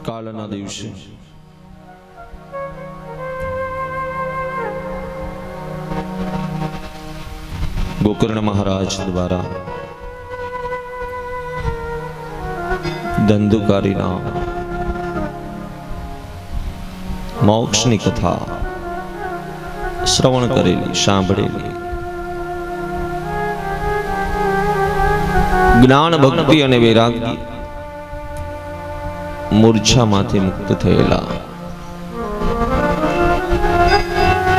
કાલના દિવસે ગોકર્ણ મહારાજ દ્વારા ધંધુકારીના મોક્ષની કથા શ્રવણ કરેલી, સાંભળેલી. જ્ઞાન, ભક્તિ અને વૈરાગ્ય મૂર્છામાંથી મુક્ત થયેલા.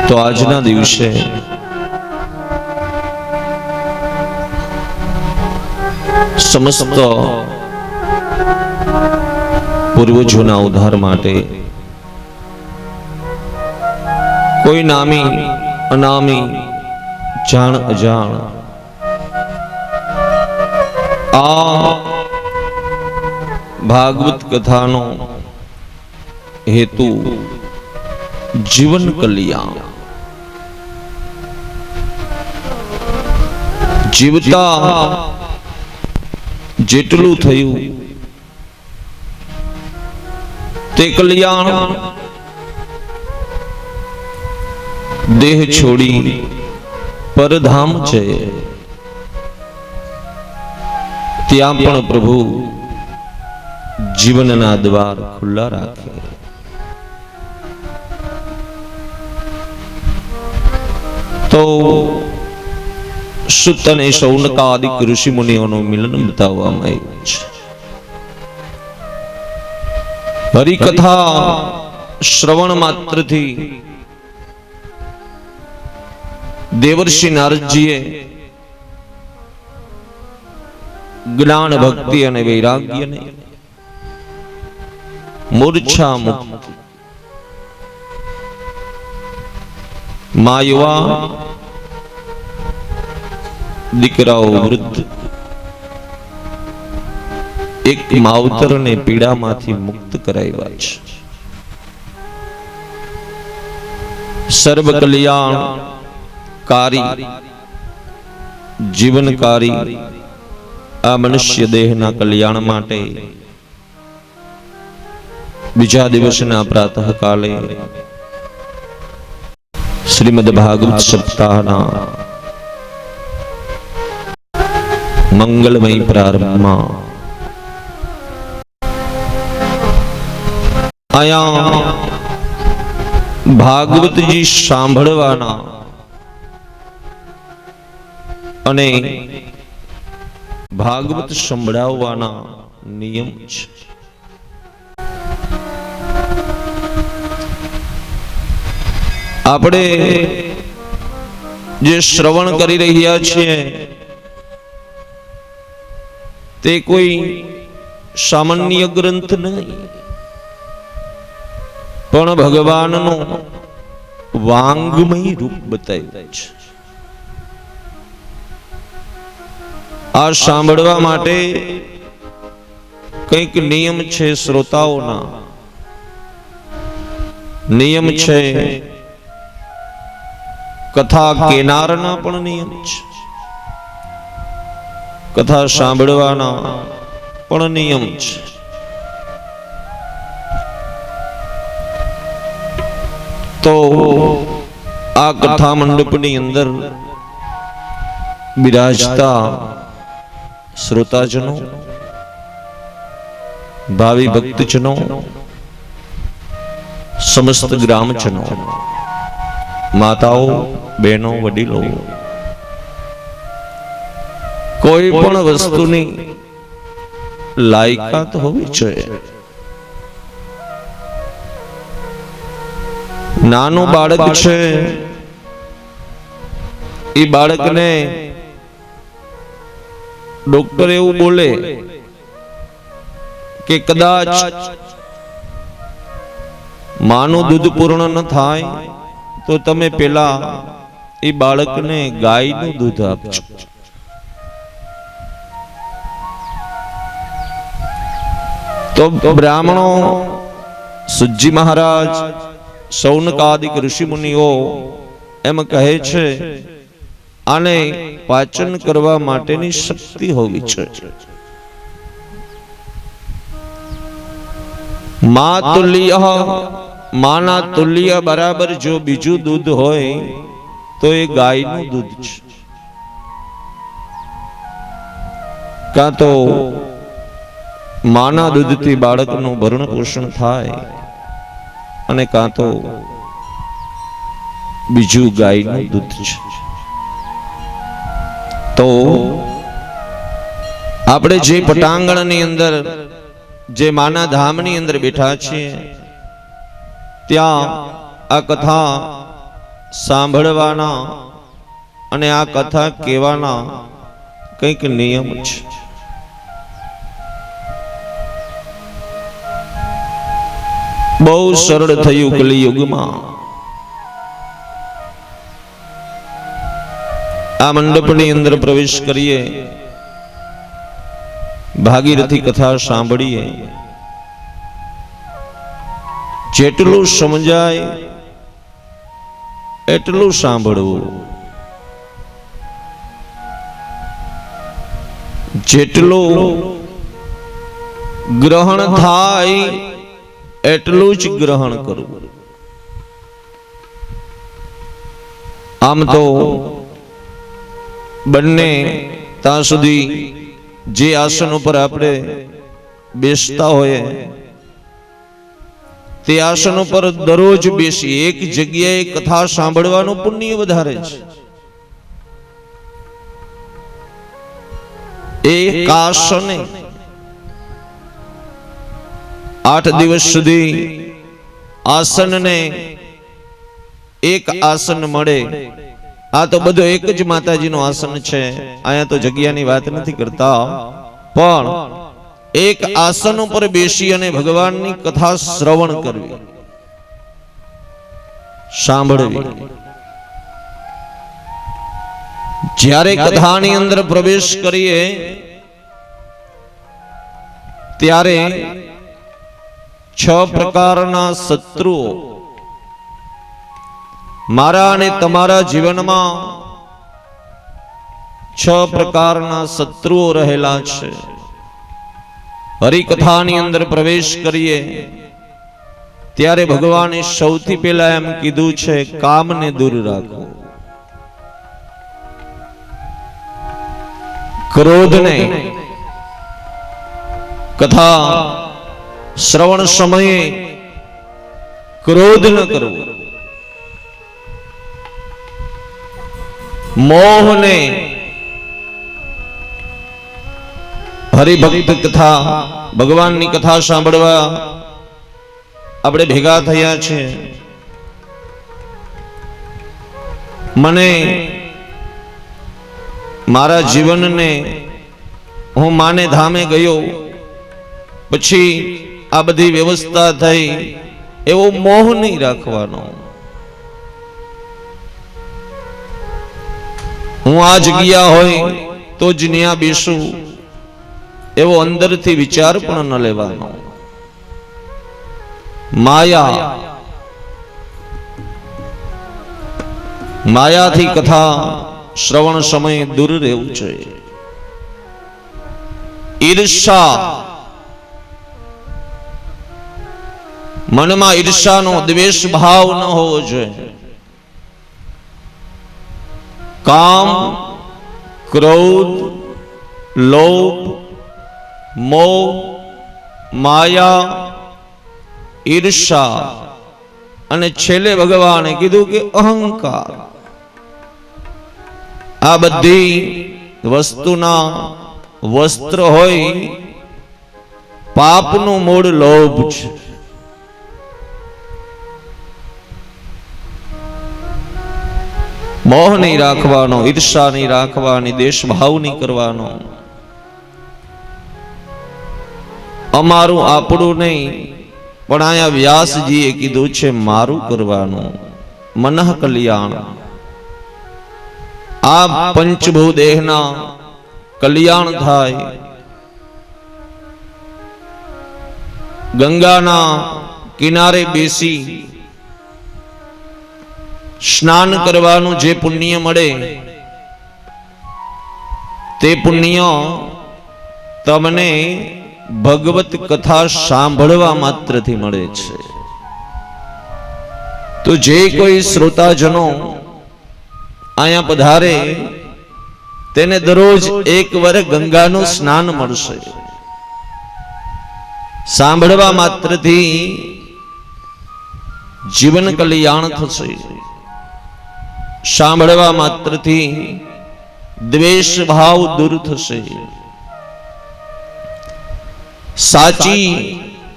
તો આજના દિવસે સમસ્ત પૂર્વજોના ઉદ્ધાર માટે કોઈ નામી અનામી જાણ અજાણ આ ભાગવત કથાનો હેતુ જીવન કલ્યાણ. જીવતા જેટલું થયું તે કલ્યાણ. દેહ છોડી પરધામ છે, ત્યાં પણ પ્રભુ જીવનના દ્વાર ખુલ્લા રાખે. તો સુત અને શૌનકાદિક ઋષિ મુનિઓનું મિલન બતાવવામાં આવ્યું છે. હરિકથા શ્રવણ માત્રથી દેવર્ષિ નારદજીએ જ્ઞાન, ભક્તિ અને વૈરાગ્યને મૂર્છા મુક્ત માયવા દીકરાઓ, વૃદ્ધ એક માવતરને પીડામાંથી મુક્ત કરાવ્યા છે. સર્વ કલ્યાણકારી, જીવનકારી આ મનુષ્ય દેહના કલ્યાણ માટે બીજા દિવસના પ્રાતઃ કાલે શ્રીમદ ભાગવત સપ્તાહના મંગલમય પ્રારંભમાં આયા ભાગવતજી સાંભળવાના અને ભાગવત સંભળાવવાના નિયમ છે. આપણે જે શ્રવણ કરી રહ્યા છીએ તે કોઈ સામાન્ય ગ્રંથ નહીં, પણ ભગવાનનું વાંગમય રૂપ બતાવ્યું છે. આ સાંભળવા માટે કંઈક નિયમ છે, શ્રોતાઓના નિયમ છે, કથા કેનારના પણ નિયમ છે, કથા સાંભળવાના પણ નિયમ છે. તો આ કથા મંડપની અંદર બિરાજતા શ્રોતાજનો, ભાવિ ભક્તજનો, સમસ્ત ગ્રામજનો, માતાઓ, બહેનો, વડીલો, કોઈ પણ વસ્તુની લાયકાત હોવી જોઈએ. નાનું બાળક છે, એ બાળકને ડોક્ટર એવું બોલે કે કદાચ માનું દૂધ પૂર્ણ ન થાય તો તમે પેલા એ બાળકને ગાયનું દૂધ આપજો. તો બ્રાહ્મણો, સુજી મહારાજ, શૌનકાદિક ઋષિ મુનિઓ એમ કહે છે આને પાચન કરવા માટેની શક્તિ હોવી છે. મા તુલ્ય, માના તુલ્ય બરાબર જો બીજું દૂધ હોય તો એ ગાયનું દૂધ છે. કાં તો માના દૂધથી બાળકનું ભરણ પોષણ થાય અને કાં તો બીજું ગાયનું દૂધ છે. તો આપણે જે પટાંગણની અંદર, જે માના ધામની અંદર બેઠા છીએ, ત્યાં આ કથા સાંભળવાના અને આ કથા કહેવાના કંઈક નિયમ છે. બહુ સરળ થયું કલિયુગમાં. આ મંડપની અંદર પ્રવેશ કરીએ, ભાગીરથી કથા સાંભળીએ, જેટલું સમજાય એટલું સાંભળવું, જેટલું ગ્રહણ થાય એટલું જ ગ્રહણ કરવું. આમ તો બંને ત્યાં સુધી જે આસન ઉપર આપણે બેસતા હોઈએ તે આસન ઉપર દરરોજ બેસી એક જગ્યાએ કથા સાંભળવાનું પુણ્ય વધારે છે. એક આસને 8 દિવસ સુધી આસનને એક આસન મળે. આ તો બધો એક જ માતાજીનું આસન છે, અહીંયા તો જગ્યાની વાત નથી કરતા, પણ એક આસન ઉપર બેસી અને ભગવાનની કથા શ્રવણ કરવી, સાંભળવી. જ્યારે કથાની અંદર પ્રવેશ કરીએ ત્યારે 6 પ્રકારના શત્રુઓ મારા અને તમારા જીવનમાં 6 પ્રકારના શત્રુઓ રહેલા છે. હરિકથાની અંદર પ્રવેશ કરીએ ત્યારે ભગવાને સૌથી પહેલા એમ કીધું છે, કામને દૂર રાખો, ક્રોધને, કથા શ્રવણ સમયે ક્રોધ ન કરવો, મોહને, હરિભક્ત કથા ભગવાનની કથા સાંભળવા આપણે ભેગા થયા છે, મને મારા જીવનને હું માને ધામે ગયો પછી આ બધી વ્યવસ્થા થઈ એવો મોહ નહીં રાખવાનો. હું આ જગ્યા હોય તો જ ન્યા બેસું એવો અંદરથી વિચાર પણ ન લેવાનો. માયાથી કથા શ્રવણ સમયે દૂર રહેવું જોઈએ. ઈર્ષા, મનમાં ઈર્ષાનો દ્વેષ ભાવ ન હોવો જોઈએ. કામ, ક્રોધ, લોભ, મોહ, માયા, ઈર્ષા અને છેલ્લે ભગવાને કીધું કે અહંકાર. આ બધી વસ્તુના વસ્ત્ર હોય, પાપનું મૂળ લોભ છે. મોહ નહીં રાખવાનો, ઈર્ષા નહીં રાખવાની, દેશભાવ નહીં કરવાનો. અમારું આપણું નહીં, પણ અહીંયા વ્યાસજીએ કીધું છે મારું કરવાનું. મનઃ કલ્યાણ, આ પંચભૂ દેહના કલ્યાણ થાય. ગંગાના કિનારે બેસી સ્નાન કરવાનું જે પુણ્ય મળે તે પુણ્ય તમને ભગવત કથા સાંભળવા માત્રથી મળે છે. તો જે કોઈ શ્રોતાજનો અહીંયા પધારે તેને દરરોજ એક વાર ગંગાનું સ્નાન મળશે. સાંભળવા માત્રથી જીવન કલ્યાણ થશે. સાંભળવા માત્રથી દ્વેષ ભાવ દૂર થશે. સાચી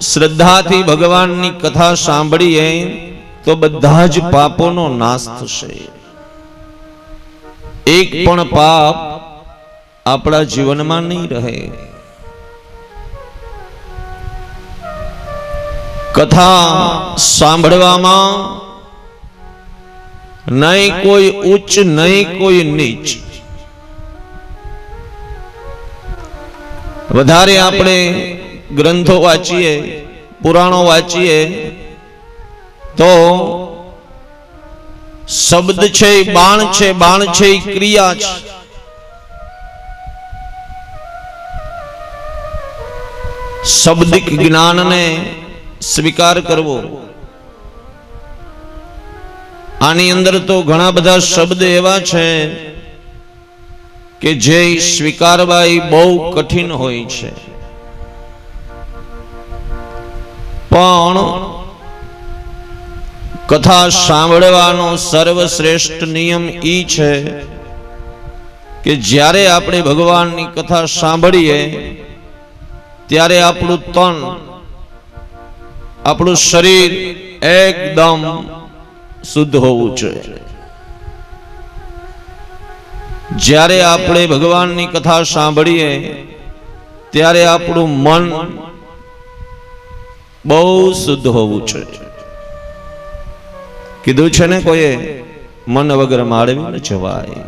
શ્રદ્ધાથી ભગવાનની કથા સાંભળીએ તો બધા જ પાપોનો નાશ થશે. એક પણ પાપ આપણા જીવનમાં નહીં રહે. કથા સાંભળવામાં નહીં કોઈ ઉચ્ચ નહીં કોઈ નીચ. વધારે આપણે ગ્રંથો વાંચીએ, પુરાણો વાંચીએ તો શબ્દ છે, બાણ છે, બાણ છે એ ક્રિયા છે. શબ્દિક જ્ઞાનને સ્વીકાર કરવો. આની અંદર તો ઘણા બધા શબ્દ એવા છે કે જે સ્વીકારવા એ બહુ કઠિન હોય છે. પણ કથા સાંભળવાનો સર્વશ્રેષ્ઠ નિયમ એ છે કે જ્યારે આપણે ભગવાનની કથા સાંભળીએ ત્યારે આપણું તન, આપણું શરીર એકદમ શુદ્ધ હોવું જોઈએ. જ્યારે આપણે ભગવાનની કથા સાંભળીએ ત્યારે આપણું મન બહુ શુદ્ધ હોવું જોઈએ. કીધું છે ને કોઈએ, મન વગર માળવી ન જવાય.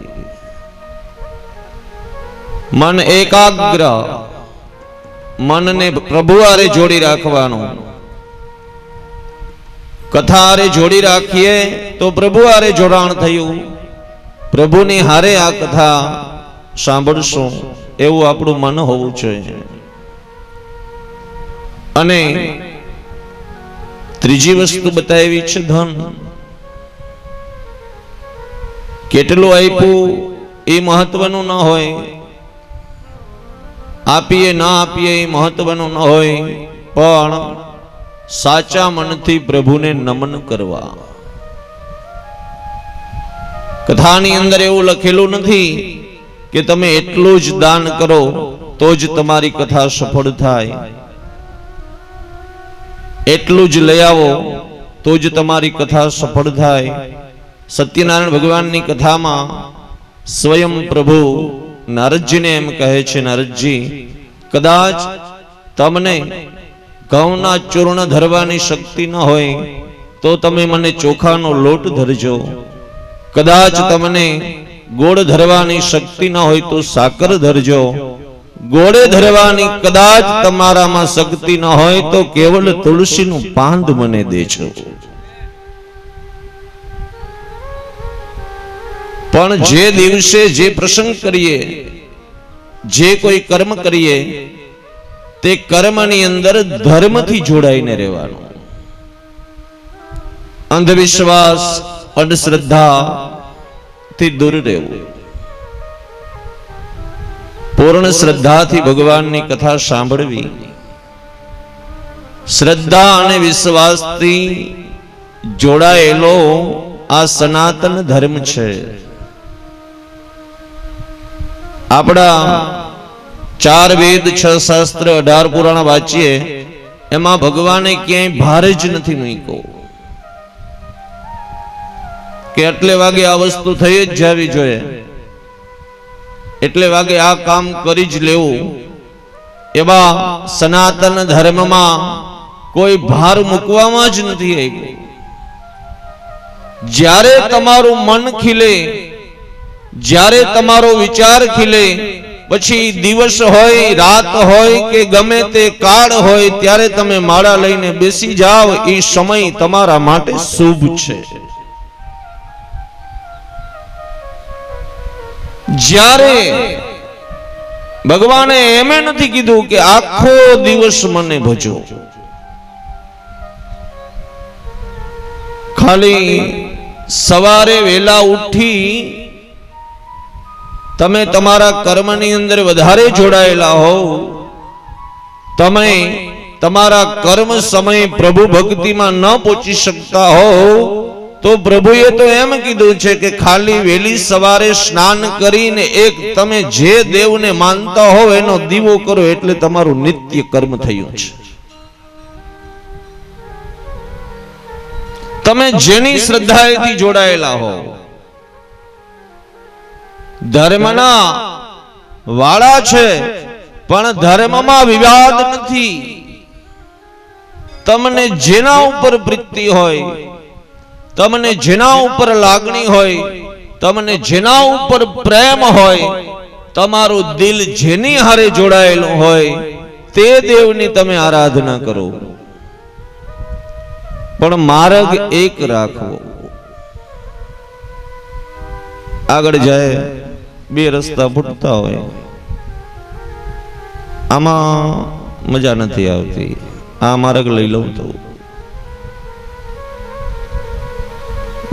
મન એકાગ્ર, મનને પ્રભુ હારે જોડી રાખવાનું. કથા હારે જોડી રાખીએ તો પ્રભુ હારે જોડાણ થયું. પ્રભુની હારે આ કથા સાંભળશું એવું આપણું મન હોવું જોઈએ. અને ત્રીજી વસ્તુ બતાવી છે ધન. કેટલું આપ્યું એ મહત્વનું ન હોય, આપીએ ના આપીએ એ મહત્વનું ન હોય, પણ સાચા મનથી પ્રભુને નમન કરવા. કથાની અંદર એવું લખેલું નથી કે તમે એટલું જ દાન કરો તો જ તમારી કથા સફળ થાય, એટલું જ લઈ આવો તો જ તમારી કથા સફળ થાય. સત્યનારાયણ ભગવાનની કથામાં સ્વયં પ્રભુ નારદજીને એમ કહે છે, નારદજી, કદાચ તમને ઘઉંના ચૂર્ણ ધરવાની શક્તિ ન હોય તો તમે મને ચોખાનો લોટ ધરજો. કદાચ તમને ગોળ ધરવાની શક્તિ ન હોય તો સાકર ધરજો. ગોળે ધરવાની કદાચ તમારામાં શક્તિ ન હોય તો કેવલ તુલસીનું પાંદ મને દેજો. પણ જે દિવસે જે પ્રસંગ કરીએ, જે કોઈ કર્મ કરીએ, તે કર્મની અંદર ધર્મથી જોડાઈને રહેવાનું. અંધવિશ્વાસ, અંધશ્રદ્ધા થી દૂર રહેવું. પૂર્ણ શ્રદ્ધાથી ભગવાનની કથા સાંભળવી. શ્રદ્ધા અને વિશ્વાસથી જોડાયેલો આ સનાતન ધર્મ છે. આપણા 4 વેદ, 6 શાસ્ત્ર, 18 પુરાણ વાંચીએ એમાં ભગવાને ક્યાંય ભાર જ નથી મૂક્યો કે એટલે વાગે આ વસ્તુ થઈ જ જવી જોઈએ, એટલે વાગે આ કામ કરી જ લેવું. એવા સનાતન ધર્મમાં કોઈ ભાર મૂકવામાં જ નથી આવ્યો. જ્યારે તમારું મન ખીલે, જ્યારે તમારો વિચાર ખીલે, પછી દિવસ હોય, રાત હોય કે ગમે તે કાળ હોય, ત્યારે તમે માળા લઈને બેસી જાઓ, એ સમય તમારા માટે શુભ છે. જ્યારે ભગવાને એમે નથી કીધું કે આખો દિવસ મને ભજો, ખાલી સવારે વહેલા ઉઠી તમે તમારા કર્મની અંદર વધારે જોડાયેલા હોવ, તમે તમારા કર્મ સમય પ્રભુ ભક્તિમાં ન પહોંચી શકતા હો, તો પ્રભુએ તો એમ કીધું છે કે ખાલી વહેલી સવારે સ્નાન કરીને એક તમે જે દેવને માનતા હો એનો દીવો કરો એટલે તમારું નિત્ય કર્મ થયું છે. તમે જેની શ્રદ્ધાએથી જોડાયેલા હો, ધર્મના વાળા છે પણ ધર્મમાં વિવાદ નથી. તમને જેના ઉપર પ્રીતિ હોય, તમને જેના ઉપર લાગણી હોય, તમને જેના ઉપર પ્રેમ હોય, તમારું દિલ જેની હારે જોડાયેલું હોય તે દેવની તમે આરાધના કરો, પણ માર્ગ એક રાખવો. આગળ જાય બે રસ્તા ફૂટતા હોય, આમાં મજા નથી આવતી, આ માર્ગ લઈ લઉં તો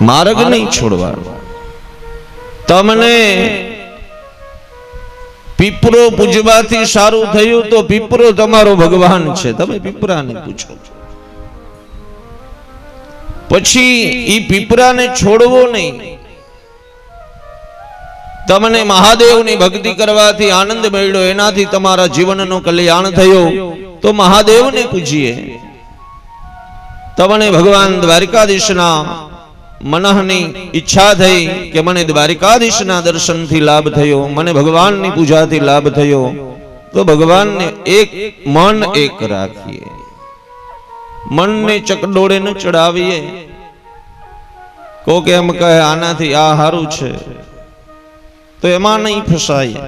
માર્ગ નહીં છોડવાનો. તમને પીપરો પૂજવાથી સારું થયું તો પીપરો તમારો ભગવાન છે, તમે પીપરાને પૂછો. પછી ઈ પીપરાને છોડવો નહીં. તમને મહાદેવની ભક્તિ કરવાથી આનંદ મળ્યો, એનાથી તમારા જીવનનું કલ્યાણ થયું તો મહાદેવને પૂજીએ. તમને ભગવાન દ્વારકાધીશના મનઃની ઈચ્છા થઈ કે મને દ્વારકાધીશના દર્શનથી લાભ થયો, મને ભગવાનની પૂજાથી લાભ થયો, તો ભગવાનને એક મન એક રાખીએ, મનને ચકડોળે ન ચડાવીએ. કોક એમ કહે આનાથી આ સારું છે તો એમાં નહીં ફસાય.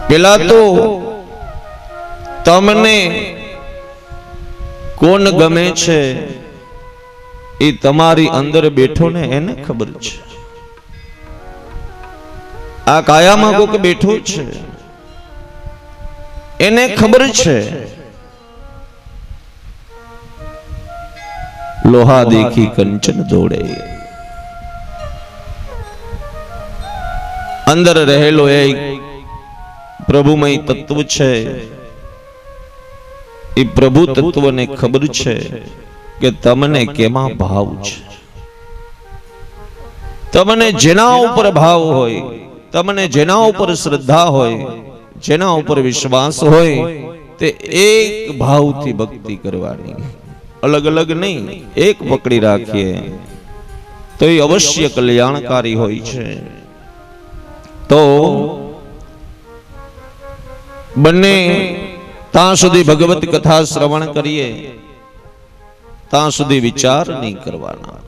પેલા તો તમને કોણ ગમે છે એ તમારી અંદર બેઠો ને એને ખબર છે. આ કાયામાં કોક બેઠો છે એને ખબર છે. લોહા દેખી કંચન દોડે, અંદર રહેલો એક પ્રભુમય તત્વ છે, એ પ્રભુ તત્વને ખબર છે કે તમને કેમાં ભાવ છે. તમને જેના ઉપર ભાવ હોય, તમને જેના ઉપર શ્રદ્ધા હોય, જેના ઉપર વિશ્વાસ હોય તે એક ભાવથી ભક્તિ કરવાની, અલગ અલગ નહીં, એક પકડી રાખીએ તો એ અવશ્ય કલ્યાણકારી હોય છે. તો બંને ત્યાં સુધી ભગવત કથા શ્રવણ કરીએ ત્યાં સુધી વિચાર નહીં કરવાના.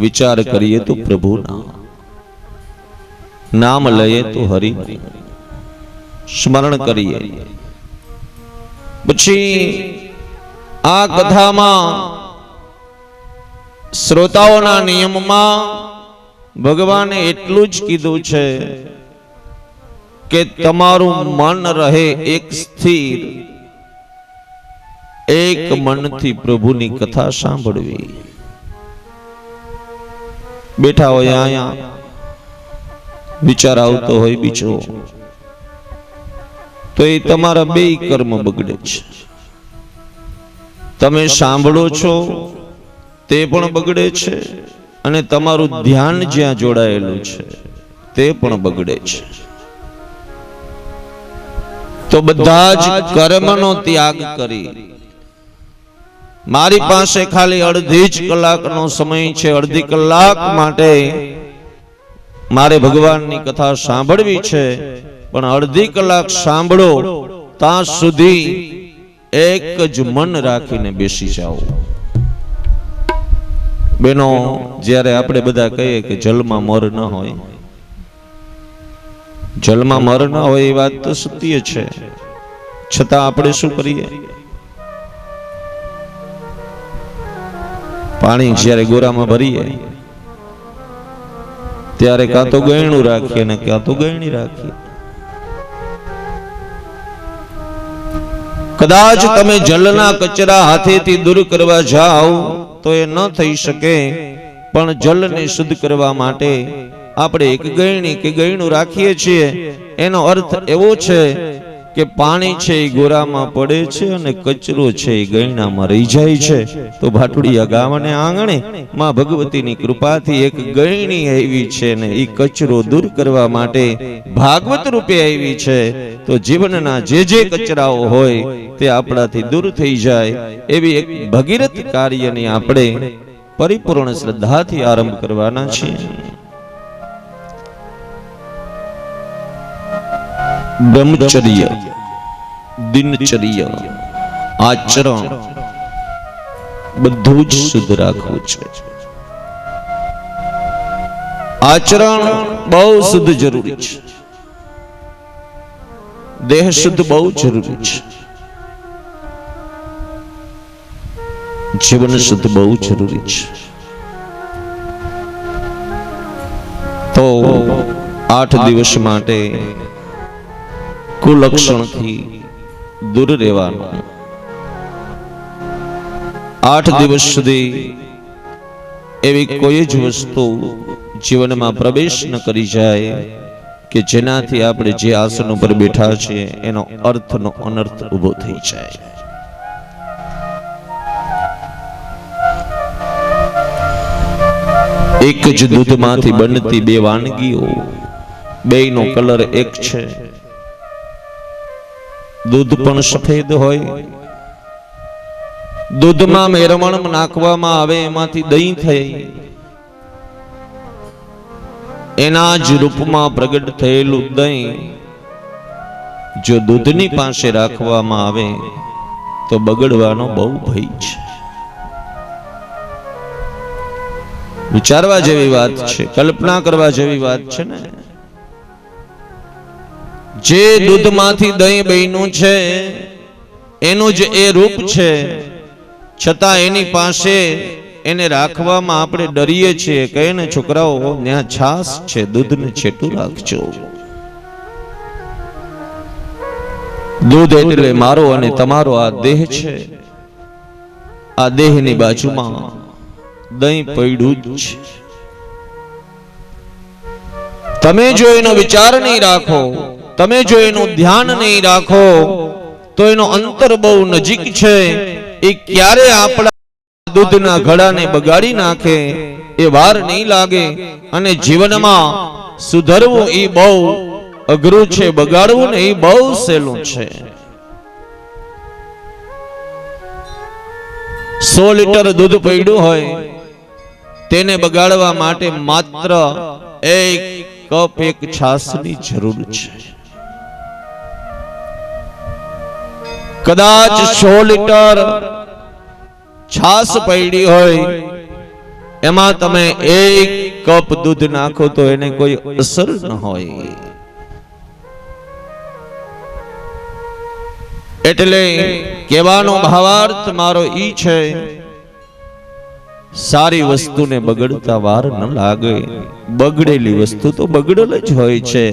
વિચાર કરીએ તો પ્રભુના, નામ લઈએ તો હરિનું સ્મરણ કરીએ. પછી આ કથામાં શ્રોતાઓના નિયમમાં ભગવાને એટલું જ કીધું છે કે તમારું મન રહે એક સ્થિર, એક મનથી પ્રભુની કથા સાંભળવી. બેઠા હોય અહીંયા વિચાર આવતો હોય બીજો, તો એ તમારા બે કર્મ બગડે છે. તમે સાંભળો છો તે પણ બગડે છે, અને તમારું ધ્યાન જ્યાં જોડાયેલું છે તે પણ બગડે છે. તો બધા જ કર્મનો ત્યાગ કરી મારી પાસે ખાલી અડધી જ કલાકનો સમય છે, અડધી કલાક માટે મારે ભગવાનની કથા સાંભળવી છે, પણ અડધી કલાક સાંભળો ત્યાં સુધી એક જ મન રાખીને બેસી જાઓ. બેનો, જ્યારે આપણે બધા કહીએ કે જલમાં મર ન હોય, જલમાં મર ન હોય એ વાત તો સત્ય છે, છતાં આપણે શું કરીએ? પાણી જ્યારે ગોરામાં ભરીએ ત્યારે કાં તો ગયણું રાખીએ ને કાં તો ગયણી રાખીએ. કદાચ તમે જલના કચરા હાથેથી દૂર કરવા જાઓ તો એ ન થઈ શકે, પણ જલને શુદ્ધ કરવા માટે આપણે એક ગયણી કે ગયણું રાખીએ છીએ. એનો અર્થ એવો છે કે પાણી છે એ ગોરામાં પડે છે અને કચરો છે એ ગયણામાં રહી જાય છે. તો ભાટુડિયા ગામને આંગણે માં ભગવતીની કૃપાથી એક ગયણી આવી છે ને એ કચરો દૂર કરવા માટે ભાગવત રૂપે આવી છે. તો જીવનના જે જે કચરાઓ હોય તે આપણાથી દૂર થઈ જાય એવી એક ભગીરથ કાર્યની આપણે પરિપૂર્ણ શ્રદ્ધાથી આરંભ કરવાના છીએ. બ્રહ્મચર્ય, દિનચર્ય, આચરણ બધું જ શુદ્ધ રાખવું છે. આચરણ બહુ શુદ્ધ જરૂરી છે. દેહ શુદ્ધ બહુ જરૂરી છે. જીવન શુદ્ધ બહુ જરૂરી છે. તો 8 દિવસ માટે કુલક્ષણથી દૂર રહેવાનું. 8 દિવસ સુધી એવી કોઈ જ વસ્તુ જીવનમાં પ્રવેશ ન કરી જાય કે જેનાથી આપણે જે આસન ઉપર બેઠા છીએ એનો અર્થનો અનર્થ ઊભો થઈ જાય. એક જ દૂધમાંથી બનતી 2 વાનગીઓ, બેયનો કલર એક છે. દૂધ પણ સફેદ હોય, દૂધમાં મેરમણ નાખવામાં આવે એમાંથી દહીં થઈ એના જ રૂપમાં પ્રગટ થયેલું દહીં જો દૂધની પાસે રાખવામાં આવે તો બગડવાનો બહુ ભય છે. વિચારવા જેવી વાત છે, કલ્પના કરવા જેવી વાત છે ને. જે દૂધમાંથી દહીં બન્યું છે એનું જ એ રૂપ છે, છતાં એની પાસે એને રાખવામાં આપણે ડરીએ છીએ. કહે ને છોકરાઓ, ત્યાં છાસ છે, દૂધને છેટું રાખજો. દૂધ એટલે મારો અને તમારો આ દેહ છે. આ દેહની બાજુમાં દહીં પડ્યું જ છે. તમે જો એનો વિચાર નહીં રાખો, તમે જો એનું ધ્યાન નહીં રાખો તો એનો અંતર બહુ નજીક છે. એ ક્યારે આપણા દૂધના ઘડાને બગાડી નાખે એ વાર નહીં લાગે. અને જીવનમાં સુધરવું એ બહુ અઘરું છે, બગાડવું ને એ બહુ સહેલું છે. 100 લીટર દૂધ પડ્યું હોય તેને બગાડવા માટે માત્ર 1 કપ એક છાસની જરૂર છે. કદાચ 100 લીટર છાસ પડી હોય એમાં તમે 1 કપ દૂધ નાખો તો એને કોઈ અસર ન હોય. એટલે કહેવાનો ભાવાર્થ મારો ઈ છે, સારી વસ્તુને બગડતા વાર ન લાગે. બગડેલી વસ્તુ તો બગડેલ જ હોય છે.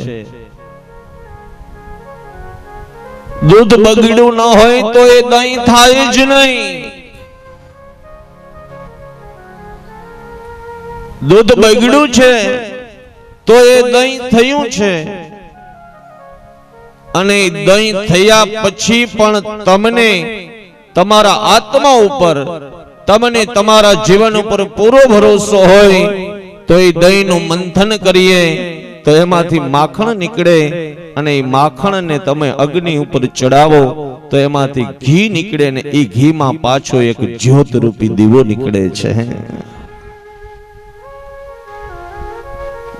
દૂધ બગડ્યું ન હોય તો એ દહીં થાય જ નહીં. દૂધ બગડ્યું છે તો એ દહીં થયું છે. અને દહીં થયા પછી પણ તમને તમારા આત્મા ઉપર, તમને તમારા જીવન ઉપર પૂરો ભરોસો હોય તો એ દહીંનું મંથન કરીએ તો એમાંથી માખણ નીકળે. અને એ માખણને તમે અગ્નિ ઉપર ચડાવો તો એમાંથી ઘી નીકળે ને એ ઘીમાં પાછો એક જ્યોત રૂપી દીવો નીકળે છે.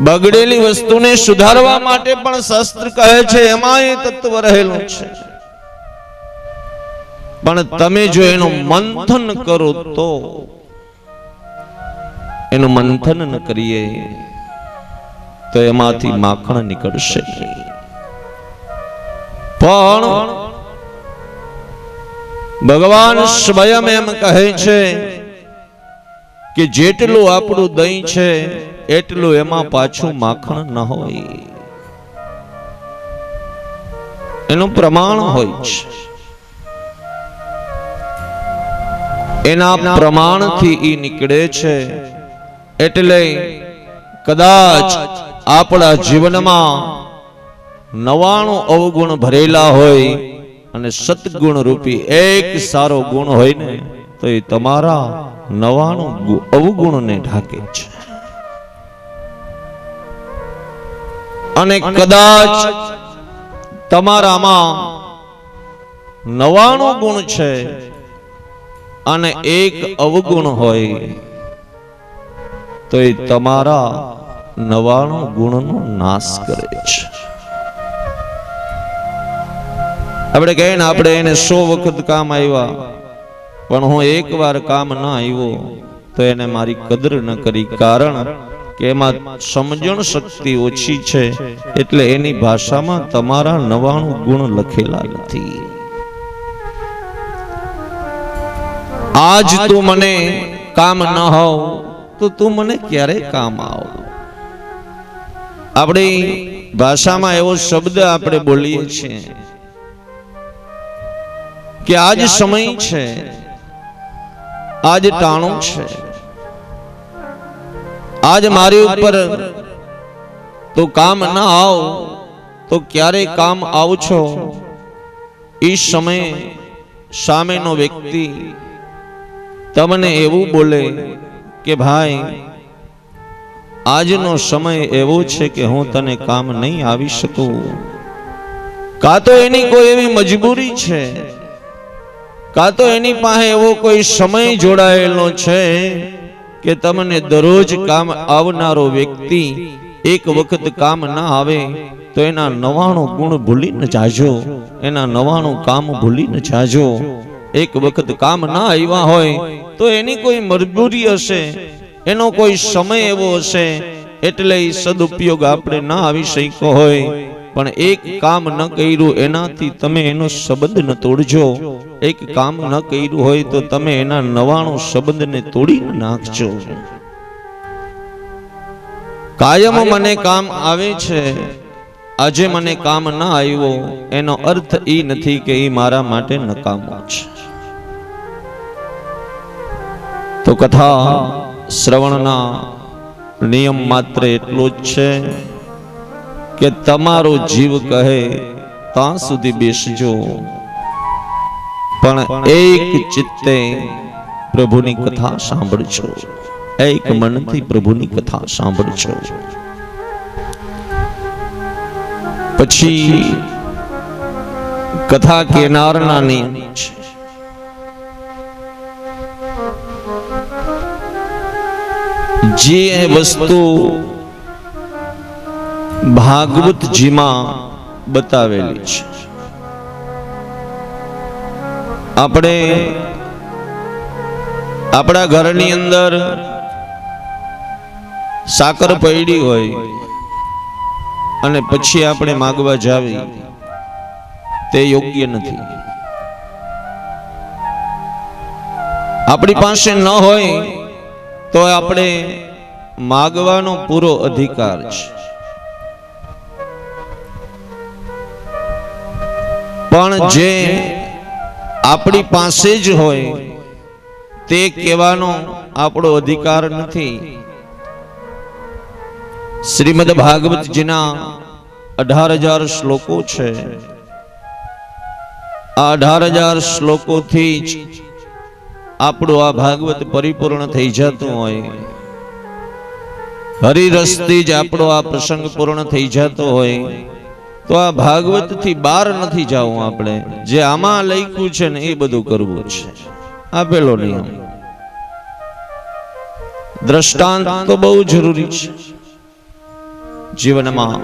બગડેલી વસ્તુને સુધારવા માટે પણ શાસ્ત્ર કહે છે એમાં એ તત્વ રહેલું છે. પણ તમે જો એનું મંથન કરો તો, એનું મંથન ન કરીએ તો એમાંથી માખણ નીકળશે. પણ ભગવાન સ્વયં એમ કહે છે કે જેટલું આપણું દહીં છે એટલું એમાં પાછું માખણ ન હોય, એનું પ્રમાણ હોય છે. એના પ્રમાણથી ઈ નીકળે છે. એટલે કદાચ આપણા જીવનમાં 99 અવગુણ ભરેલા હોય અને સદગુણ રૂપી એક સારો ગુણ હોય ને તો એ તમારા 99 અવગુણને ઢાકે છે. અને કદાચ તમારામાં 99 ગુણ છે અને એક અવગુણ હોય તો એ તમારા 99 ગુણનો નાશ કરે છે. આપણે કહીએ ને, આપણે એને 100 વખત કામ આવ્યા પણ હું એકવાર કામ ન આવ્યો તો એને મારી કદર ન કરી. કારણ કે એમાં સમજણ શક્તિ ઓછી છે, એટલે એની ભાષામાં તમારા 99 ગુણ લખેલા નથી. આજ તું મને કામ ન હોવ તો તું મને ક્યારે કામ આવ. આપણી ભાષામાં એવો શબ્દ આપણે બોલીએ છીએ કે આજ સમય છે, આજ ટાણું છે, આજ મારી ઉપર તો કામ ના આવ તો ક્યારે કામ આવશો. એ સમયે સામેનો વ્યક્તિ તમને એવું બોલે કે ભાઈ આજનો સમય એવો છે કે હું તને કામ નહીં આવી શકું, કાં તો એની કોઈ એવી મજબૂરી છે, કાં તો એની પાસે એવો કોઈ સમય જોડાયેલો છે કે તમને દરરોજ કામ આવનારો વ્યક્તિ એક વખત કામ ના આવે તો એના 99 ગુણ ભૂલી ન જાજો, એના 99 કામ ભૂલી ન જાજો. એક વખત કામ ના આવ્યા હોય તો એની કોઈ મજબૂરી હશે, એનો કોઈ સમય એવો હશે, એટલે એ સદુપયોગ આપણે ના આવી શક્યો હોય. પણ એક કામ ન કર્યું એનાથી તમે એનો સંબંધ ન તોડજો. એક કામ ન કર્યું હોય તો તમે એના 99 સંબંધને તોડી નાખજો. કાયમ મને કામ આવે છે, આજે મને કામ ના આવ્યો એનો અર્થ એ નથી કે એ મારા માટે નકામો છે. તો કથા શ્રવણના નિયમ માત્ર એટલો જ છે કે તમારો જીવ કહે ત્યાં સુધી બેસજો, પણ એક ચિત્તે પ્રભુની કથા સાંભળજો, એક મનથી પ્રભુની કથા સાંભળજો. પછી કથા કેનારના નિયમ છે. જે વસ્તુ ભાગવતજીમાં બતાવેલી છે, આપણે આપણા ઘરની અંદર સાકર પડી હોય અને પછી આપણે માગવા જાવી તે યોગ્ય નથી. આપણી પાસે ન હોય તો આપણે માગવાનો પૂરો અધિકાર છે, પણ જે આપણી પાસે જ હોય તે કહેવાનો આપણો અધિકાર નથી. શ્રીમદ ભાગવતજીના 18,000 શ્લોકો છે. આ 18,000 શ્લોકોથી જ આપણું આ ભાગવત પરિપૂર્ણ થઈ જતું હોય, હરિરસથી જ આપણો આ પ્રસંગ પૂર્ણ થઈ જતો હોય. તો આ ભાગવત થી બહાર નથી જવું. આપણે જે આમાં લખ્યું છે ને એ બધું કરવું છે. આ પેલો નિયમ. દ્રષ્ટાંત તો બહુ જરૂરી છે જીવનમાં,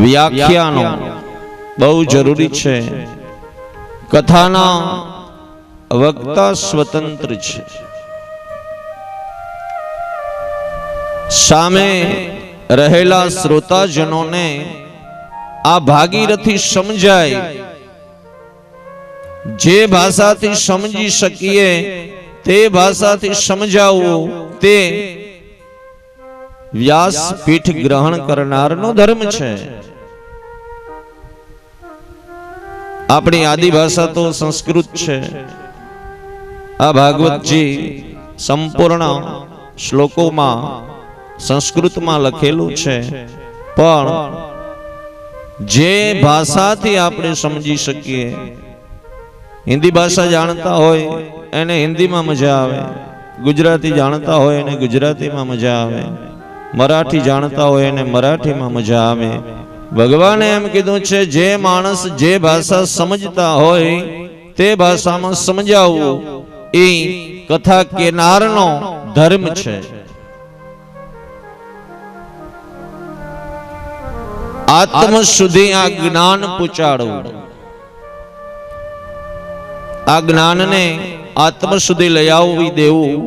વ્યાખ્યાનો બહુ જરૂરી છે. કથાના વક્તા સ્વતંત્ર છે, સામે રહેલા શ્રોતાજનોને આ ભાગીરથી સમજાય, જે ભાષાથી સમજી શકીએ તે ભાષાથી સમજાવવું તે વ્યાસપીઠ ગ્રહણ કરનારનો ધર્મ છે. આપણી આદિ ભાષા તો સંસ્કૃત છે. આ ભાગવતજી સંપૂર્ણ શ્લોકોમાં સંસ્કૃતમાં લખેલું છે, પણ જે ભાષાથી આપણે સમજી શકીએ, હિન્દી ભાષા જાણતા હોય એને હિન્દીમાં મજા આવે, ગુજરાતી જાણતા હોય એને ગુજરાતીમાં મજા આવે, મરાઠી જાણતા હોય એને મરાઠીમાં મજા આવે. ભગવાને એમ કીધું છે, જે માણસ જે ભાષા સમજતા હોય તે ભાષામાં સમજાવવું એ કથા કેનારનો ધર્મ છે. આત્મ સુધી આ જ્ઞાન પહોંચાડવું, આ જ્ઞાનને આત્મ સુધી લઈ આવવી દેવું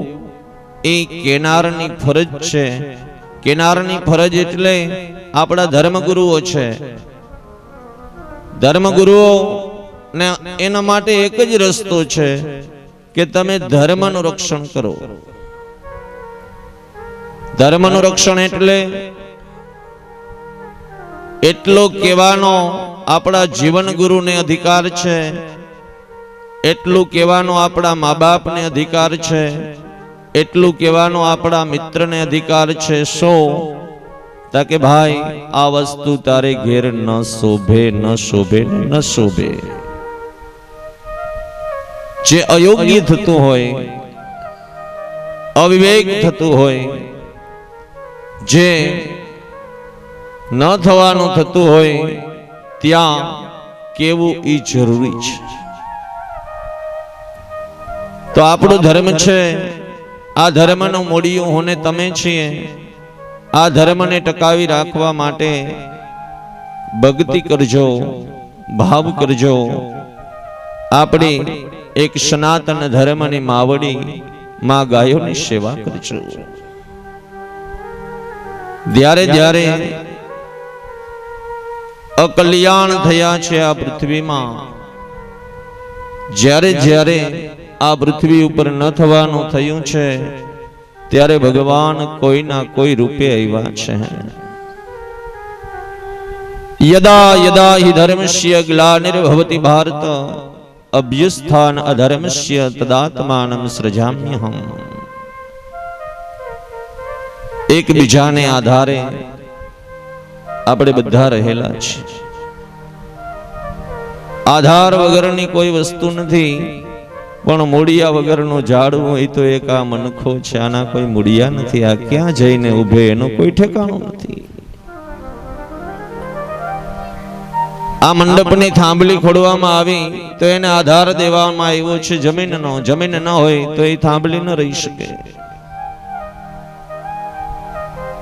એ કેનારની ફરજ છે. કેનારની ફરજ એટલે આપણા ધર્મગુરુઓ છે. ધર્મગુરુઓ ને એના માટે એક જ રસ્તો છે કે તમે ધર્મનું રક્ષણ કરો. ધર્મનું રક્ષણ એટલે એટલો કહેવાનો આપણા જીવન ગુરુને અધિકાર છે, એટલું કહેવાનો આપણા મા બાપને અધિકાર છે, એટલું કહેવાનો આપણા મિત્રને અધિકાર છે. તાકે ભાઈ આ વસ્તુ તારે ઘેર ન શોભે, ન શોભે, ન શોભે. જે અયોગ્ય થતું હોય, અવિવેક થતું હોય, જે ન થવાનું થતું હોય ત્યાં કેવું એ જરૂરી છે. તો આપણો ધર્મ છે, આ ધર્મનું મૂળિયું હું ને તમે છીએ. આ ધર્મને ટકાવી રાખવા માટે ભક્તિ કરજો, ભાવ કરજો. આપણી એક સનાતન ધર્મની માવડી માં ગાયોની સેવા કરજો. જ્યારે જ્યારે અકલ્યાણ થયા છે આ પૃથ્વીમાં, જ્યારે જ્યારે આ પૃથ્વી ઉપર ન થવાનું થયું છે, ત્યારે ભગવાન કોઈના કોઈ રૂપે આવ્યા છે. યદા યદા હિ ધર્મસ્ય ગ્લાનિર્ભવતિ ભારત અભ્યુત્થાન અધર્મસ્ય તદાત્માનં સૃજામ્યહમ. એકબીજાને આધારે આપણે બધા રહેલા છે. આધાર વગરની કોઈ વસ્તુ નથી, પણ મૂળિયા વગરનું ઝાડવું હોય તો એક આ મનખો છે. આના કોઈ મૂળિયા નથી, આ ક્યાં જઈને ઉભે એનું કોઈ ઠેકાણું નથી. આ મંડપની થાંભલી ખોડવામાં આવી તો એને આધાર દેવામાં આવ્યો છે જમીનનો. જમીન ન હોય તો એ થાંભલી ન રહી શકે.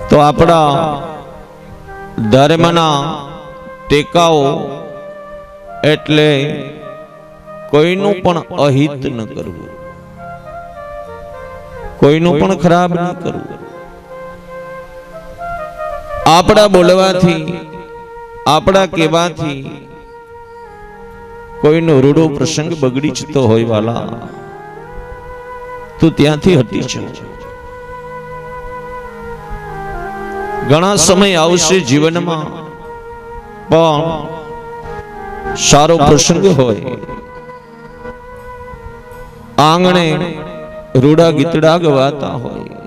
તો આપણા ધર્મના ટેકાઓ એટલે કોઈનું પણ અહિત ન કરવું, કોઈનું પણ ખરાબ ન કરવું. આપણા બોલવાથી, આપણા કહેવાથી કોઈનો રૂડો પ્રસંગ બગડી જતો હોય વાલા, તો ત્યાંથી હટી જાઓ. ઘણા સમય આવશે જીવનમાં, પણ સારો પ્રસંગ હોય, આંગણે રૂડા ગીતડા ગવાતા હોય,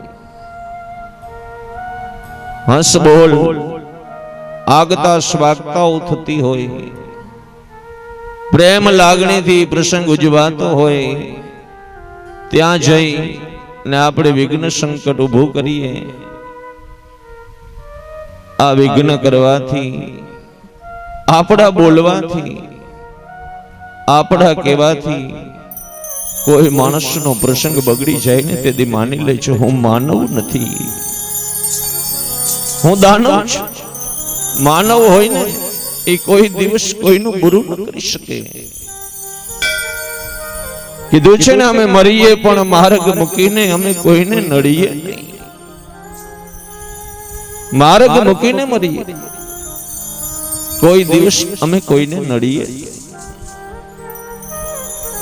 હસ બોલ આગતા સ્વાગતાઓ થતી હોય, પ્રેમ લાગણીથી પ્રસંગ ઉજવાતો હોય, ત્યાં જઈ ને આપણે વિઘ્ન સંકટ ઊભું કરીએ. આ વિઘ્ન કરવાથી, આપણા બોલવાથી, આપણા કહેવાથી કોઈ માણસનો પ્રસંગ બગડી જાય ને તેથી માની લેજો હું માનવ નથી, હું દાનવ છું. માનવ હોય ને એ કોઈ દિવસ કોઈનું બુરું ન કરી શકે. કીધું છે ને અમે મરીએ પણ માર્ગ મૂકીને અમે કોઈને નડીએ નહીં. માર્ગ મૂકીને મરીએ, કોઈ દિવસ અમે કોઈને નડીએ.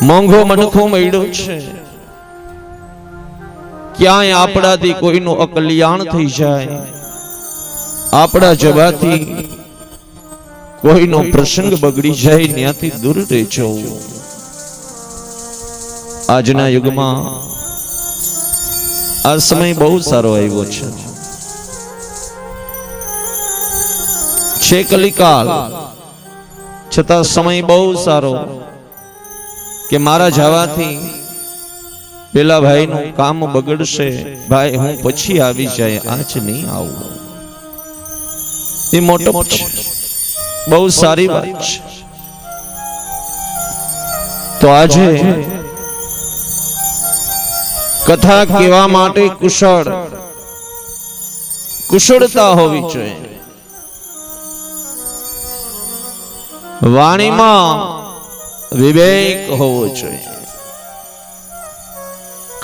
મોંઘો મનખો મળ્યો છે, ક્યાંય આપણાથી કોઈનું અકલ્યાણ થઈ જાય, આપણા જવાથી કોઈનો પ્રસંગ બગડી જાય, ત્યાંથી દૂર રહેજો. આજના યુગમાં આ સમય બહુ સારો આવ્યો છે કલિકાલ, છતાં સમય બહુ સારો કે મારા જવાથી પેલા ભાઈનું કામ બગડશે, ભાઈ હું પછી આવી જાય, આજ નહીં આવું. એ મોટો છે, બહુ સારી વાત છે. તો આજે કથા કહેવા માટે કુશળતા હોવી જોઈએ. વાણીમાં વિવેક હોવો જોઈએ.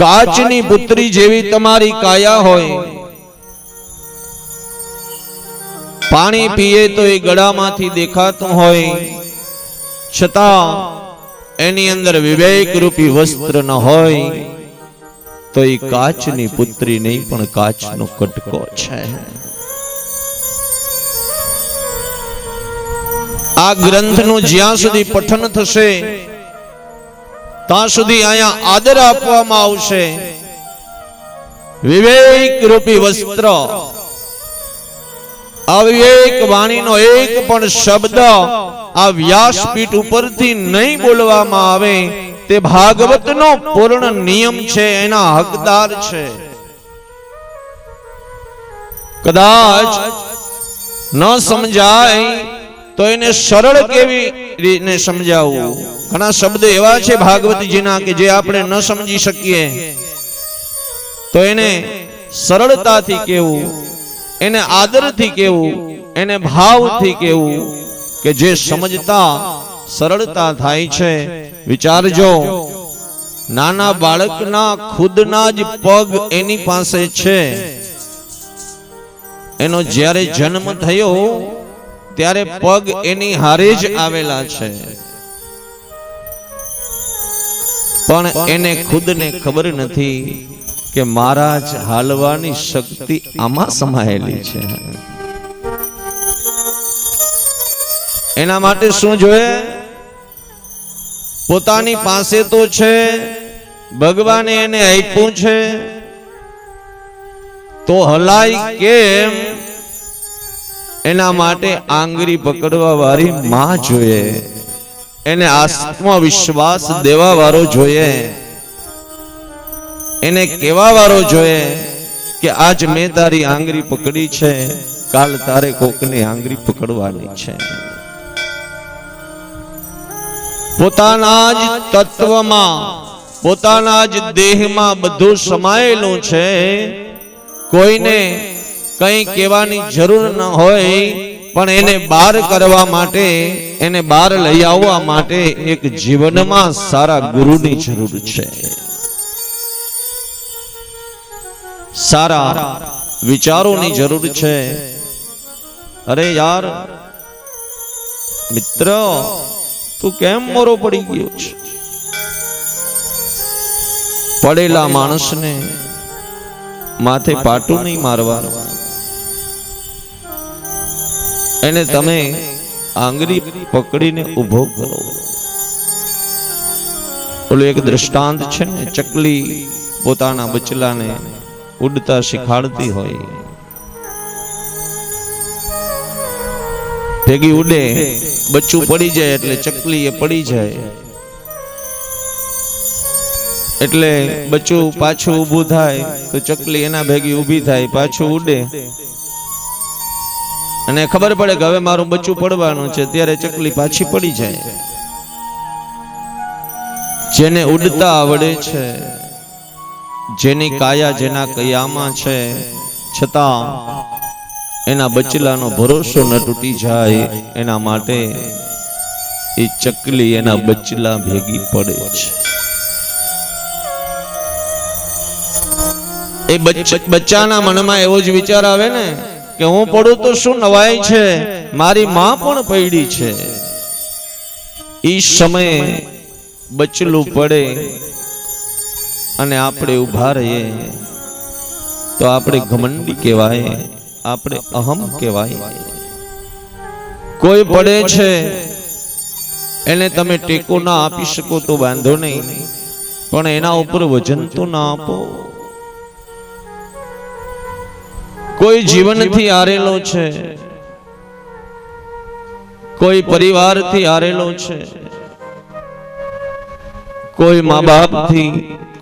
કાચની પુત્રી જેવી તમારી કાયા હોય, પાણી પીએ તો એ ગળામાંથી દેખાતું હોય, છતાં એની અંદર વિવેક રૂપી વસ્ત્ર ન હોય તો એ કાચની પુત્રી નહીં પણ કાચનો કટકો છે. આ ગ્રંથનું જ્યાં સુધી પઠન થશે ત્યાં સુધી અહીંયા આદર આપવામાં આવશે. વિવેક રૂપી વસ્ત્ર, અવિવેક વાણીનો એક પણ શબ્દ આ વ્યાસપીઠ ઉપરથી નહીં બોલવામાં આવે તે ભાગવતનો પૂર્ણ નિયમ છે, એના હકદાર છે. કદાચ ન સમજાય તો એને સરળ કેવી રીતે સમજાવવું. ઘણા શબ્દ એવા છે ભાગવતજીના કે જે આપણે ન સમજી શકીએ, તો એને સરળતાથી કહેવું, એને આદરથી કહેવું, એને ભાવથી કહેવું કે જે સમજતા સરળતા થાય છે. વિચારજો, નાના બાળકના ખુદના જ પગ એની પાસે છે. એનો જ્યારે જન્મ થયો ત્યારે પગ એની હારે જ આવેલા છે, પણ એને ખુદને ખબર નથી કે મારા જ હાલવાની શક્તિ આમાં સમાયેલી છે. એના માટે શું જોઈએ? પોતાની પાસે તો છે, ભગવાને એને આપ્યું છે, તો હલાય કેમ? એના માટે આંગળી પકડવા વાળી માં જોઈએ, એને આત્મવિશ્વાસ દેવા વાળો જોઈએ, એને કહેવા વાળો જોઈએ કે આજ મેં તારી આંગળી પકડી છે, કાલ તારે કોકની આંગળી પકડવાની છે. પોતાના જ તત્વમાં, પોતાના જ દેહમાં બધું સમાયેલું છે. કોઈને કંઈ કહેવાની જરૂર ન હોય, પણ એને બહાર કરવા માટે, એને બહાર લઈ આવવા માટે એક જીવનમાં સારા ગુરુની જરૂર છે, સારા વિચારોની જરૂર છે. અરે યાર મિત્ર, તું કેમ મોરો પડી ગયો છે? પડેલા માણસને માથે પાટું નહીં મારવાનું, એને તમે આંગળી પકડીને ઊભો કરો. ઓલું એક દ્રષ્ટાંત છે ને, ચકલી પોતાના બચલાને ઉડતા શીખાડતી હોય, ભેગી ઉડે, બચ્ચું પડી જાય એટલે ચકલી એ પડી જાય, એટલે બચ્ચું પાછું ઊભું થાય તો ચકલી એના ભેગી ઊભી થાય, પાછું ઉડે, અને ખબર પડે કે હવે મારું બચ્ચું પડવાનું છે, ત્યારે ચકલી પાછી પડી જાય. જેને ઉડતા આવડે છે, જેની કાયા જેના કયામાં છે, છતાં એના બચલાનો ભરોસો ન તૂટી જાય, એના માટે એ ચકલી એના બચલા ભેગી પડે છે. એ બચ્ચાના મનમાં એવો જ વિચાર આવે ને કે હું પડું તો શું નવાય છે, મારી માં પણ પડી છે. ઈ સમયે બચલું પડે અને આપણે ઊભા રહીએ તો આપણે ઘમંડી કહેવાય, આપણે અહમ કહેવાય. કોઈ પડે છે એને તમે ટેકો ના આપી શકો તો વાંધો નહીં, પણ એના ઉપર વજન તો ના આપો. કોઈ જીવનથી હારેલો છે, કોઈ પરિવારથી હારેલો છે, કોઈ મા બાપથી,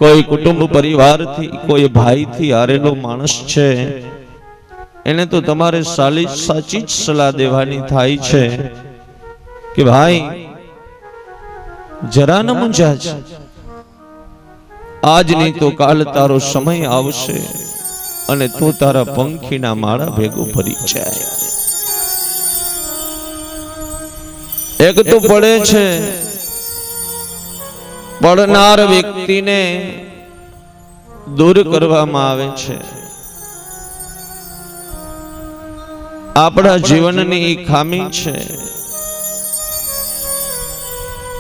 કોઈ કુટુંબ પરિવારથી, કોઈ ભાઈથી હારેલો માણસ છે, એને તો તમારે સાચી જ સલાહ દેવાની થાય છે કે ભાઈ જરા ન મૂંઝાજ, આજ નહીં તો કાલ તારો સમય આવશે અને તું તારા પંખીના માળા ભેગો ફરી જાય. એક તો પડે છે, પડનાર વ્યક્તિને દૂર કરવામાં આવે છે. આપણા જીવનની ખામી છે,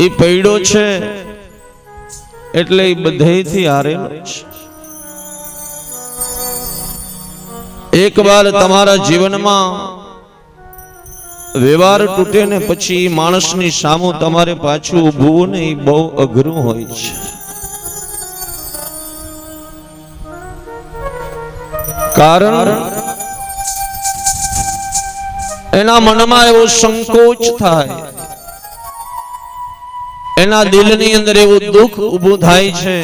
એ પૈડો છે એટલે એ બધેથી હારેલો છે. એક વાર તમારા જીવનમાં વ્યવહાર તૂટે ને પછી માણસની સામું તમારે પાછું ઊભું ને એ બહુ અઘરું હોય છે. કારણ એના મનમાં એવો સંકોચ થાય, એના દિલની અંદર એવું દુઃખ ઊભું થાય છે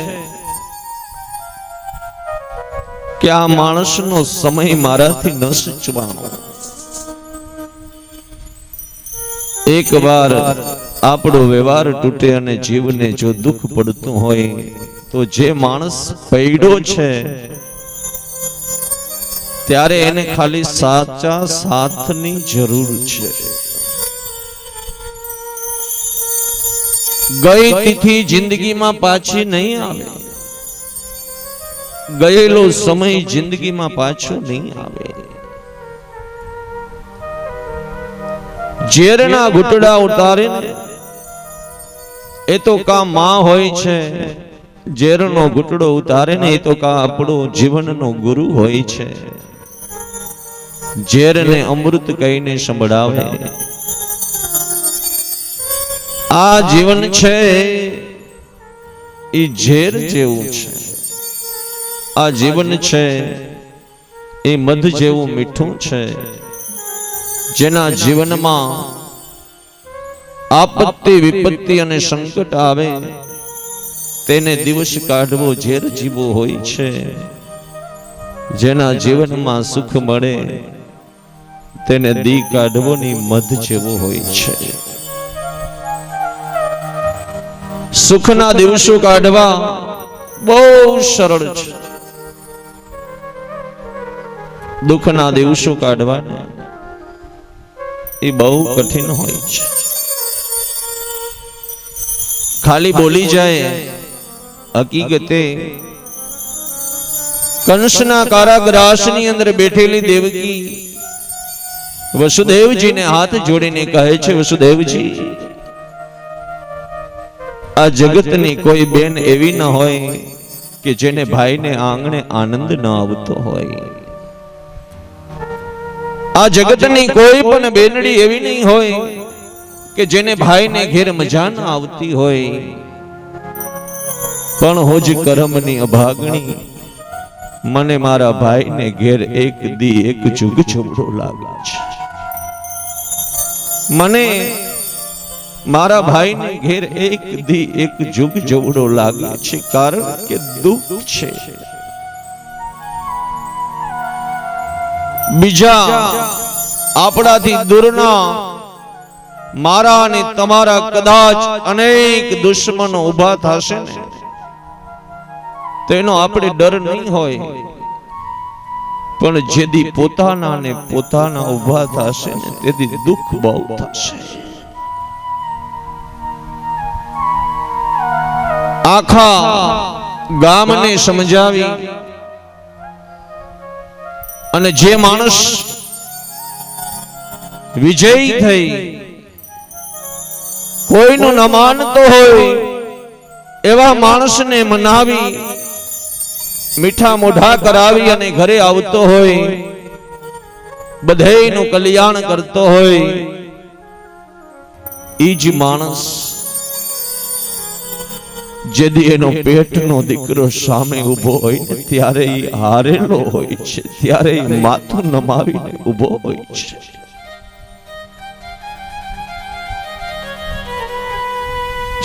કે આ માણસનો સમય મારાથી ન સચવાનો. એક વાર આપણો વ્યવહાર તૂટે અને જીવને જો દુઃખ પડતું હોય તો જે માણસ પૈડો છે ત્યારે એને ખાલી સાચા સાથની જરૂર છે. ગઈ તિથિ જિંદગીમાં પાછી નહીં આવે, ગયેલો સમય જિંદગીમાં પાછો નહીં આવે. ઝેરના ઘૂંટડા ઉતારે ને એ તો કા માં હોય છે, ઝેરનો ઘૂંટડો ઉતારે ને એ તો કા આપણો જીવનનો ગુરુ હોય છે. ઝેરને અમૃત કહીને સંભળાવે. આ જીવન છે એ ઝેર જેવું છે, આ જીવન છે એ મધ જેવું મીઠું છે. જેના જીવનમાં આપત્તિ વિપત્તિ અને સંકટ આવે તેને દિવસ કાઢવો ઝેર જીવો હોય છે. જેના જીવનમાં સુખ મળે તેને દી કાઢવોની મધ જેવો હોય છે. સુખના દિવસો કાઢવા બહુ સરળ છે, દુઃખના દિવસો કાઢવા એ બહુ કઠિન હોય છે. ખાલી બોલી જાય. હકીકતે કંસના કારાગ્રાસની અંદર બેઠેલી દેવકી વસુદેવજીને હાથ જોડીને કહે છે, વસુદેવજી, આ જગતની કોઈ બેન એવી ન હોય કે જેને ભાઈને આંગણે આનંદ ન આવતો હોય. આ જગતની કોઈ પણ બેનડી એવી નહીં હોય કે જેને ભાઈને ઘેર મજા ન આવતી હોય. પણ હોજ કરમની અભાગણી મને મારા ભાઈને ઘેર એક દી એક જુગ છોડો લાગે છે. મને મારા ભાઈને ઘેર એક દી એક જુગ જવડો લાગે છે, કારણ કે દુઃખ છે. બીજા આપણાથી દૂરના મારા અને તમારા કદાચ અનેક દુશ્મનો ઉભા થશે ને તેનો આપણે ડર નહીં હોય, પણ જેદી પોતાના ને પોતાના ઉભા થશે ને તેથી દુઃખ બહુ થશે. આખા ગામને સમજાવી અને જે માણસ વિજયી થઈ કોઈનું ન માનતો હોય એવા માણસને મનાવી મીઠા મોઢા કરાવી અને ઘરે આવતો હોય, બધેયનું કલ્યાણ કરતો હોય, ઈ જ માણસ જેદી એનો પેટનો દીકરો સામે ઉભો હોય ને ત્યારે ઈ હારેલો હોય છે, ત્યારે ઈ માથું નમાવીને ઉભો હોય છે.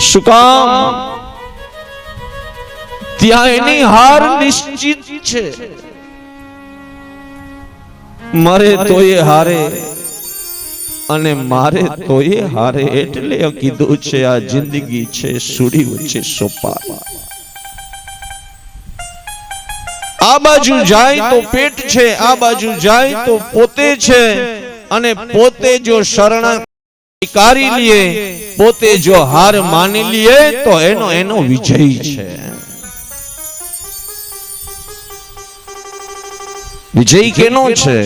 શું કામ? ત્યાં એની હાર નિશ્ચિત છે. મરે તોય હારે અને મારે તોય હારે. એટલે કીધું છે આ જિંદગી છે સુડી વચ્ચે સોપાર. આ બાજુ જાય તો પેટ છે, આ બાજુ જાય તો પોતે છે. અને પોતે જો શરણ સ્વીકારી લે, પોતે જો હાર માની લે તો એનો વિજય છે. વિજય કેનો છે?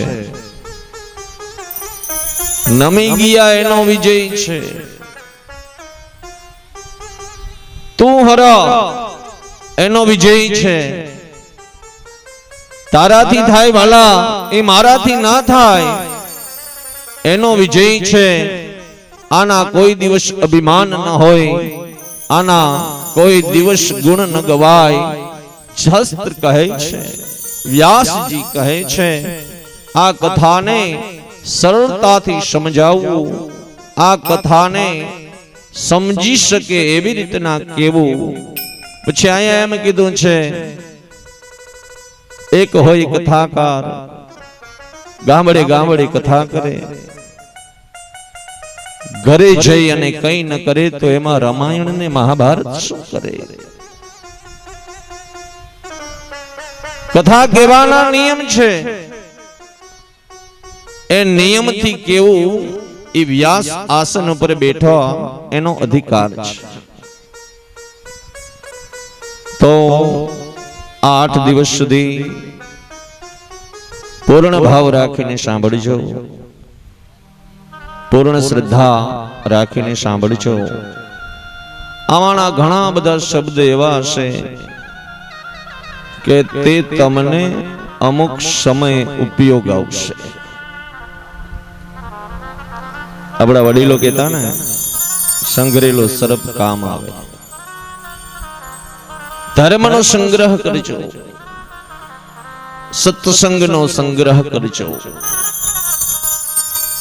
નમી ગયા એનો વિજય છે. તું હરા એનો વિજય છે. તારાથી થાય ભલા, એ મારાથી ના થાય એનો વિજય છે. આના કોઈ દિવસ અભિમાન ન હોય, આના કોઈ દિવસ ગુણ ન ગવાય. શાસ્ત્ર કહે છે, વ્યાસજી કહે છે, આ કથાને સરળતાથી સમજાવવું, આ કથાને સમજી શકે એવી રીતના કેવું. પછી અહીંયા એમ કીધું છે, એક હોય કથાકાર, ગામડે ગામડે કથા કરે, ઘરે જઈ અને કઈ ન કરે તો એમાં રામાયણ ને મહાભારત શું કરે? કથા કહેવાના નિયમ છે, એ નિયમથી કેવું એ વ્યાસ આસન ઉપર બેઠો એનો અધિકાર છે. તો 8 દિવસ સુધી પૂર્ણ ભાવ રાખીને સાંભળજો, પૂર્ણ શ્રદ્ધા રાખીને સાંભળજો. આવાના ઘણા બધા શબ્દ એવા હશે કે તે તમને અમુક સમય ઉપયોગ આવશે. આપણા વડીલો કહેતા ને, સંગ્રહેલો સર્પ કામ આવે. ધર્મનો સંગ્રહ કરજો, સત્સંગનો સંગ્રહ કરજો,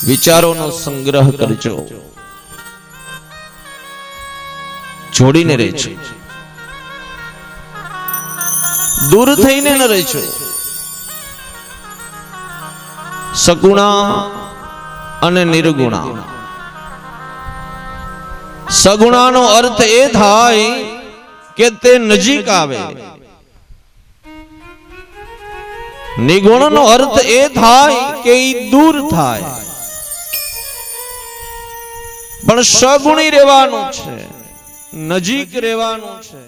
વિચારોનો સંગ્રહ કરજો, જોડીને રહેજો, દૂર થઈને ન રહેજો. સગુણા અને નિર્ગુણા. સગુણાનો અર્થ એ થાય કે તે નજીક આવે, નિર્ગુણનો અર્થ એ થાય કે ઈ દૂર થાય. પણ સગુણી રહેવાનું છે, નજીક રહેવાનું છે.